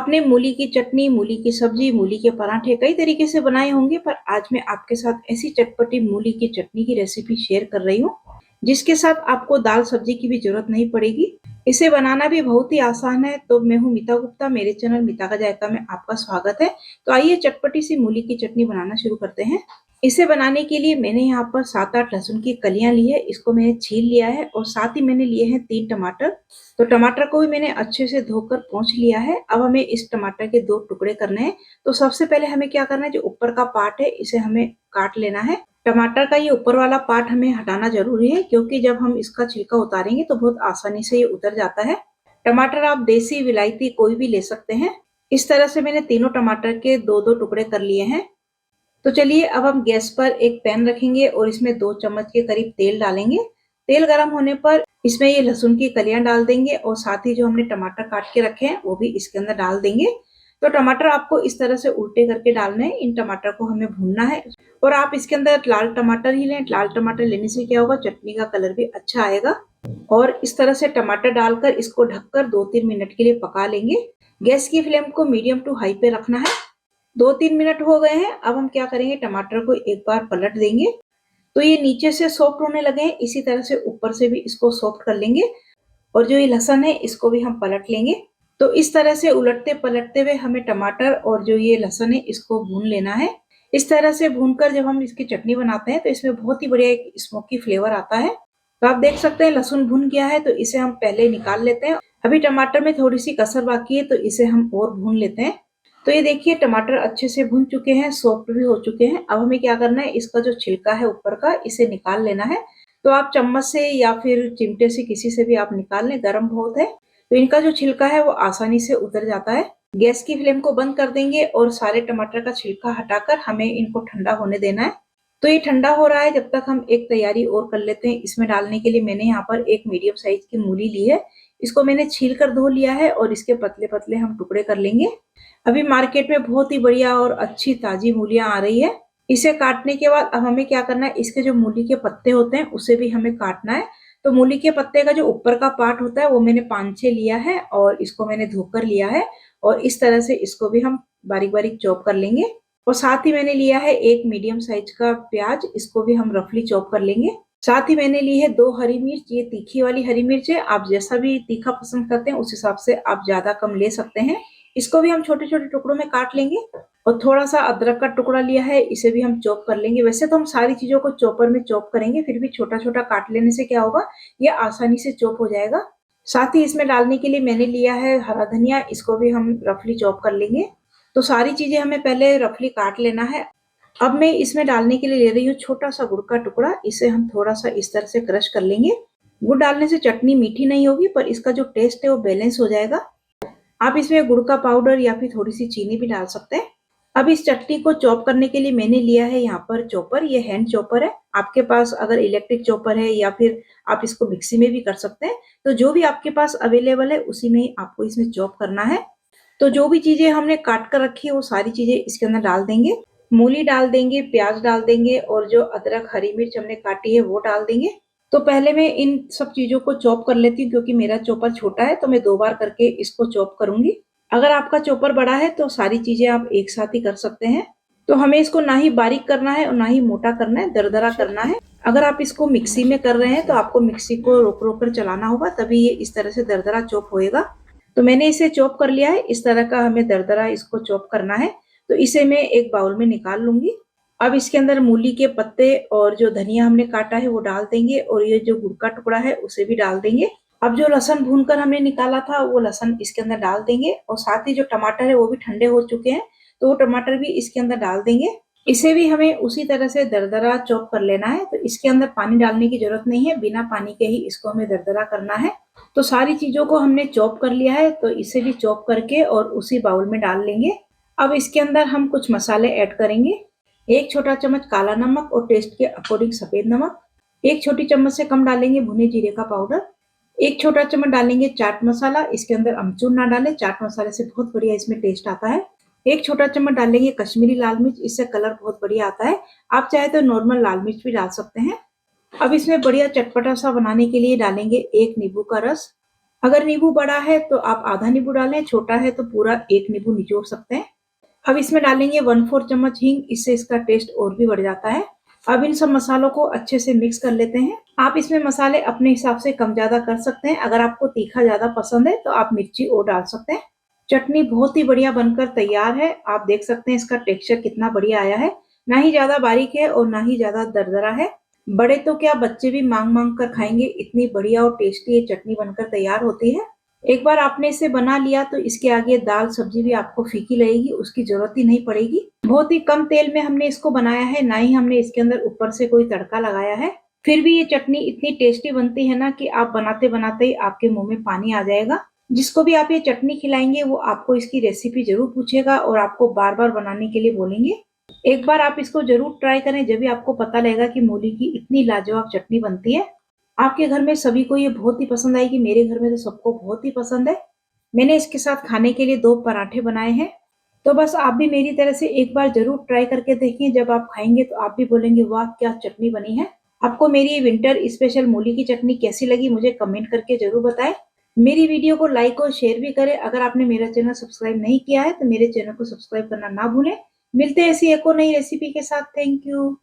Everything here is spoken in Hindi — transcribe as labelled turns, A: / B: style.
A: आपने मूली की चटनी, मूली की सब्जी, मूली के पराठे कई तरीके से बनाए होंगे, पर आज मैं आपके साथ ऐसी चटपटी मूली की चटनी की रेसिपी शेयर कर रही हूँ, जिसके साथ आपको दाल सब्जी की भी जरूरत नहीं पड़ेगी। इसे बनाना भी बहुत ही आसान है। तो मैं हूँ मीता गुप्ता, मेरे चैनल मीता का जायका में आपका स्वागत है। तो आइए चटपटी सी मूली की चटनी बनाना शुरू करते हैं। इसे बनाने के लिए मैंने यहाँ पर 7-8 लहसुन की कलियां ली है, इसको मैंने छील लिया है और साथ ही मैंने लिए हैं 3 टमाटर। तो टमाटर को भी मैंने अच्छे से धोकर पोंछ लिया है। अब हमें इस टमाटर के 2 टुकड़े करने हैं। तो सबसे पहले हमें क्या करना है, जो ऊपर का पार्ट है इसे हमें काट लेना है। टमाटर का ये ऊपर वाला पार्ट हमें हटाना जरूरी है, क्योंकि जब हम इसका छिलका उतारेंगे तो बहुत आसानी से ये उतर जाता है। टमाटर आप देसी विलायती कोई भी ले सकते हैं। इस तरह से मैंने तीनों टमाटर के 2-2 टुकड़े कर लिए हैं। तो चलिए अब हम गैस पर एक पैन रखेंगे और इसमें 2 चम्मच के करीब तेल डालेंगे। तेल गर्म होने पर इसमें ये लहसुन की कलियां डाल देंगे और साथ ही जो हमने टमाटर काट के रखे हैं वो भी इसके अंदर डाल देंगे। तो टमाटर आपको इस तरह से उल्टे करके डालने हैं। इन टमाटर को हमें भूनना है और आप इसके अंदर लाल टमाटर ही लें। लाल टमाटर लेने से क्या होगा, चटनी का कलर भी अच्छा आएगा। और इस तरह से टमाटर डालकर इसको ढककर 2-3 मिनट के लिए पका लेंगे। गैस की फ्लेम को मीडियम टू हाई पे रखना है। 2-3 मिनट हो गए हैं। अब हम क्या करेंगे, टमाटर को एक बार पलट देंगे। तो ये नीचे से सॉफ्ट होने लगे हैं, इसी तरह से ऊपर से भी इसको सॉफ्ट कर लेंगे। और जो ये लहसुन है इसको भी हम पलट लेंगे। तो इस तरह से उलटते पलटते हुए हमें टमाटर और जो ये लहसुन है इसको भून लेना है। इस तरह से भूनकर जब हम इसकी चटनी बनाते हैं तो इसमें बहुत ही बढ़िया एक स्मोकी फ्लेवर आता है। तो आप देख सकते हैं लहसुन भुन गया है, तो इसे हम पहले निकाल लेते हैं। अभी टमाटर में थोड़ी सी कसर बाकी है, तो इसे हम और भून लेते हैं। तो ये देखिए टमाटर अच्छे से भुन चुके हैं, सॉफ्ट भी हो चुके हैं। अब हमें क्या करना है, इसका जो छिलका है ऊपर का इसे निकाल लेना है। तो आप चम्मच से या फिर चिमटे से किसी से भी आप निकाल लें, गर्म बहुत है तो इनका जो छिलका है वो आसानी से उतर जाता है। गैस की फ्लेम को बंद कर देंगे और सारे टमाटर का छिलका हटाकर हमें इनको ठंडा होने देना है। तो ये ठंडा हो रहा है, जब तक हम एक तैयारी और कर लेते हैं। इसमें डालने के लिए मैंने यहाँ पर एक मीडियम साइज की मूली ली है। इसको मैंने छील कर धो लिया है और इसके पतले पतले हम टुकड़े कर लेंगे। अभी मार्केट में बहुत ही बढ़िया और अच्छी ताजी मूलियां आ रही है। इसे काटने के बाद अब हमें क्या करना है, इसके जो मूली के पत्ते होते हैं उसे भी हमें काटना है। तो मूली के पत्ते का जो ऊपर का पार्ट होता है वो मैंने 5-6 लिया है और इसको मैंने धोकर लिया है। और इस तरह से इसको भी हम बारीक बारीक चॉप कर लेंगे। और साथ ही मैंने लिया है एक मीडियम साइज का प्याज, इसको भी हम रफली चॉप कर लेंगे। साथ ही मैंने ली है 2 हरी मिर्च, ये तीखी वाली हरी मिर्च है। आप जैसा भी तीखा पसंद करते हैं उस हिसाब से आप ज्यादा कम ले सकते हैं। इसको भी हम छोटे छोटे टुकड़ों में काट लेंगे। और थोड़ा सा अदरक का टुकड़ा लिया है, इसे भी हम चॉप कर लेंगे। वैसे तो हम सारी चीजों को चॉपर में चॉप करेंगे, फिर भी छोटा छोटा काट लेने से क्या होगा, ये आसानी से चॉप हो जाएगा। साथ ही इसमें डालने के लिए मैंने लिया है हरा धनिया, इसको भी हम रफली चॉप कर लेंगे। तो सारी चीजें हमें पहले रफली काट लेना है। अब मैं इसमें डालने के लिए ले रही हूँ छोटा सा गुड़ का टुकड़ा, इसे हम थोड़ा सा इस तरह से क्रश कर लेंगे। गुड़ डालने से चटनी मीठी नहीं होगी, पर इसका जो टेस्ट है वो बैलेंस हो जाएगा। आप इसमें गुड़ का पाउडर या फिर थोड़ी सी चीनी भी डाल सकते हैं। अब इस चटनी को चॉप करने के लिए मैंने लिया है यहाँ पर चॉपर, ये हैंड चॉपर है। आपके पास अगर इलेक्ट्रिक चॉपर है या फिर आप इसको मिक्सी में भी कर सकते हैं। तो जो भी आपके पास अवेलेबल है उसी में ही आपको इसमें चॉप करना है। तो जो भी चीजें हमने काट कर रखी है वो सारी चीजें इसके अंदर डाल देंगे। मूली डाल देंगे, प्याज डाल देंगे और जो अदरक हरी मिर्च हमने काटी है वो डाल देंगे। तो पहले मैं इन सब चीजों को चॉप कर लेती हूँ, क्योंकि मेरा चॉपर छोटा है तो मैं 2 बार करके इसको चॉप करूंगी। अगर आपका चॉपर बड़ा है तो सारी चीजें आप एक साथ ही कर सकते हैं। तो हमें इसको ना ही बारीक करना है और ना ही मोटा करना है, दरदरा करना है। अगर आप इसको मिक्सी में कर रहे हैं तो आपको मिक्सी को रोक रोक कर चलाना होगा, तभी ये इस तरह से दरदरा चॉप होएगा। तो मैंने इसे चॉप कर लिया है, इस तरह का हमें दरदरा इसको चॉप करना है। तो इसे मैं एक बाउल में निकाल लूंगी। अब इसके अंदर मूली के पत्ते और जो धनिया हमने काटा है वो डाल देंगे और ये जो गुड़ का टुकड़ा है उसे भी डाल देंगे। अब जो लहसुन भूनकर हमने निकाला था वो लहसुन इसके अंदर डाल देंगे और साथ ही जो टमाटर है वो भी ठंडे हो चुके हैं, तो वो टमाटर भी इसके अंदर डाल देंगे। इसे भी हमें उसी तरह से दरदरा चॉप कर लेना है। तो इसके अंदर पानी डालने की जरूरत नहीं है, बिना पानी के ही इसको हमें दरदरा करना है। तो सारी चीजों को हमने चॉप कर लिया है, तो इसे भी चॉप करके और उसी बाउल में डाल लेंगे। अब इसके अंदर हम कुछ मसाले ऐड करेंगे। 1 छोटा चम्मच काला नमक और टेस्ट के अकॉर्डिंग सफेद नमक। 1 छोटी चम्मच से कम डालेंगे भुने जीरे का पाउडर। 1 छोटा चम्मच डालेंगे चाट मसाला, इसके अंदर अमचूर ना डालें, चाट मसाले से बहुत बढ़िया इसमें टेस्ट आता है। 1 छोटा चम्मच डालेंगे कश्मीरी लाल मिर्च, इससे कलर बहुत बढ़िया आता है। आप चाहे तो नॉर्मल लाल मिर्च भी डाल सकते हैं। अब इसमें बढ़िया चटपटा सा बनाने के लिए डालेंगे 1 नींबू का रस। अगर नींबू बड़ा है तो आप आधा नींबू डालें, छोटा है तो पूरा 1 नींबू निचोड़ सकते हैं। अब इसमें डालेंगे 1/4 चम्मच हींग, इससे इसका टेस्ट और भी बढ़ जाता है। अब इन सब मसालों को अच्छे से मिक्स कर लेते हैं। आप इसमें मसाले अपने हिसाब से कम ज्यादा कर सकते हैं। अगर आपको तीखा ज्यादा पसंद है तो आप मिर्ची और डाल सकते हैं। चटनी बहुत ही बढ़िया बनकर तैयार है। आप देख सकते हैं इसका टेक्सचर कितना बढ़िया आया है। ना ही ज्यादा बारीक है और ना ही ज्यादा दरदरा है। बड़े तो क्या, बच्चे भी मांग मांग कर खाएंगे। इतनी बढ़िया और टेस्टी ये चटनी बनकर तैयार होती है। एक बार आपने इसे बना लिया तो इसके आगे दाल सब्जी भी आपको फीकी लगेगी, उसकी जरूरत ही नहीं पड़ेगी। बहुत ही कम तेल में हमने इसको बनाया है, ना ही हमने इसके अंदर ऊपर से कोई तड़का लगाया है। फिर भी ये चटनी इतनी टेस्टी बनती है ना कि आप बनाते बनाते ही आपके मुंह में पानी आ जाएगा। जिसको भी आप ये चटनी खिलाएंगे वो आपको इसकी रेसिपी जरूर पूछेगा और आपको बार बार बनाने के लिए बोलेंगे। एक बार आप इसको जरूर ट्राई करें, जब भी आपको पता लगेगा कि मूली की इतनी लाजवाब चटनी बनती है। आपके घर में सभी को ये बहुत ही पसंद आएगी। मेरे घर में तो सबको बहुत ही पसंद है। मैंने इसके साथ खाने के लिए 2 पराठे बनाए हैं। तो बस आप भी मेरी तरह से एक बार जरूर ट्राई करके देखें। जब आप खाएंगे तो आप भी बोलेंगे वाह क्या चटनी बनी है। आपको मेरी ये विंटर स्पेशल मूली की चटनी कैसी लगी मुझे कमेंट करके जरूर बताएं। मेरी वीडियो को लाइक और शेयर भी करें। अगर आपने मेरा चैनल सब्सक्राइब नहीं किया है तो मेरे चैनल को सब्सक्राइब करना ना भूलें। मिलते हैं ऐसी एक और नई रेसिपी के साथ। Thank you.